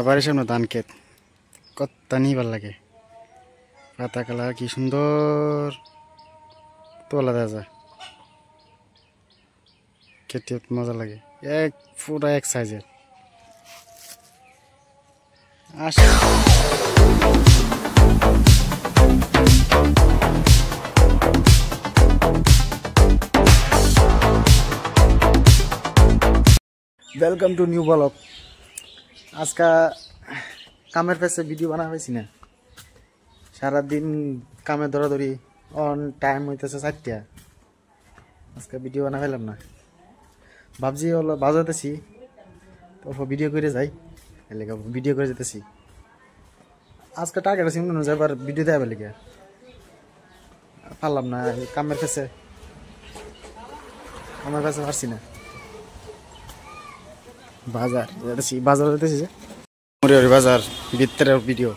বাড়ির সামনে ধান ক্ষেত কতটা নিয়ে ভালো লাগে। পাতা কালার কি সুন্দর তোলা দেওয়া যায়। খেতে মজা লাগে, পুরা এক সাইজের। Welcome to new blog. आज का कामेर पैसे वीडियो बना पासी ना, सारा दिन कामे दौड़ा दौड़ी ऑन टाइम होते 4टा। आज का वीडियो बना पेलाम ना, भाबजी हलो बाजातेছি तो वीडियो करे যাই, এলাকা वीडियो করে যেতেছি। आज का टार्गेट আছে মনে যাবার ভিডিও দেওয়া লাগে, পারলাম না। কামের पैसे আমার কাছে পারছি না। बाजार बाजार मुरियारी बाजार भितर भिडियो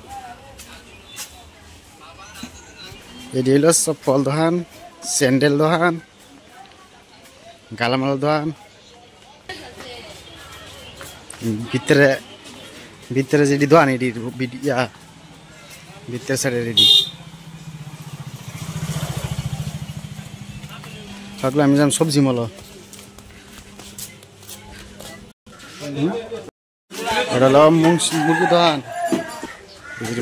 ये हलो चप्पल दোकान, सैंडल दোकान, गालामाल दोकान। भितरे भितरे जी दোकान या भितर साइडे रेडी सकल आम जाम सब्जी मल। मुर्गी दোकान,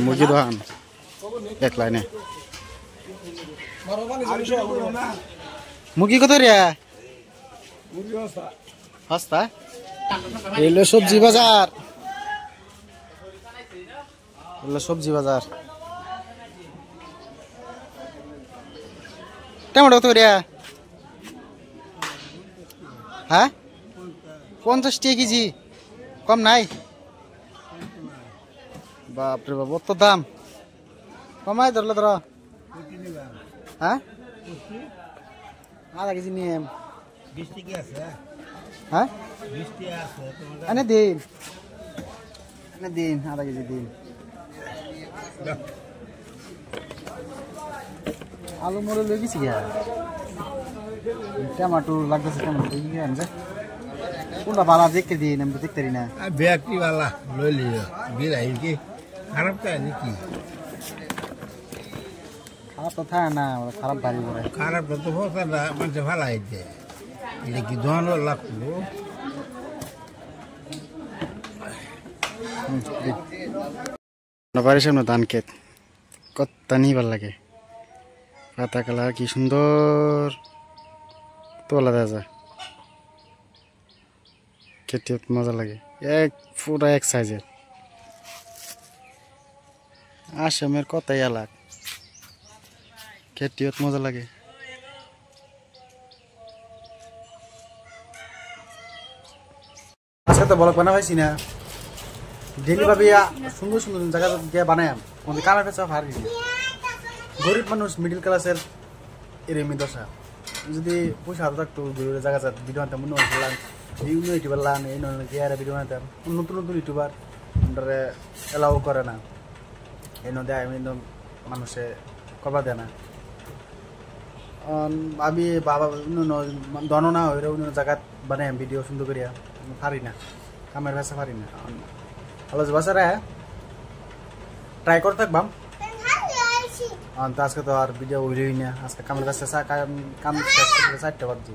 मुर्गी दोकान एक लाइने। मुर्गी कत रे? सस्ता। एलो सब्जी बाजार, एलो सब्जी बाजार। टमाटो कत रे? हाँ 50 টাকা কেজি, कम नाई? बाप रे बाप तो दाम कमाई धरल धर। हाँ आधा केजी नहीं है। हाँ अने दिन आधा केजी दिन। आलू मोर लगी टमाटो लगता है, टमाटो कौन वाला देख के दिए नंबर देख तेरी ना बैटरी वाला ले लियो बिराई की खराब का नहीं की। खराब तो था ना, खराब भारी बोले। खराब तो हो सकता मन से भला है जे, लेकिन दोनों लाख लो বাড়ির সামনে ধান ক্ষেত কতটা নিয়ে ভালো লাগে। পাতা কালার কি সুন্দর তোলা দেওয়া যায়। খেতে মজা লাগে, পুরা এক সাইজের। আসামের কথাই আলাদা, খেতে মজা লাগে। আজকে তো ব্লগ বানা পাইছি না, ডেলি ভাবে সুন্দর সুন্দর জায়গা গিয়ে বানায়াম। কামের পেছা ভারি গরিব মানুষ, মিডিল ক্লাসের এরকমই দশা। যদি পয়সা হাতে থাকতো জায়গা ভিডিও আনতাম, মনে হচ্ছিলাম ইউটিউবার লান এই নয় ভিডিও বানাতাম। নতুন নতুন ইউটিউবার আমরা এলাও করে না, এই দেয় মানুষে কবা দেয় না। আমি বাবা দননা হয়ে অন্য জায়গাত বানাই ভিডিও সুন্দর করিয়া পারি না, কামের ভাষা পারি না। হলো বাসারে ট্রাই করে থাকবাম। তো আজকে তো আর ভিডিও উইলই না, আজকে কামের কাছে কাম শেষ করে 4টা বাজছে।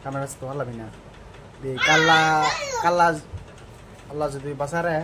কামের কাছে তো ভালো না। কাল্লা কাল্লা আল্লাহ যদি বাঁচারে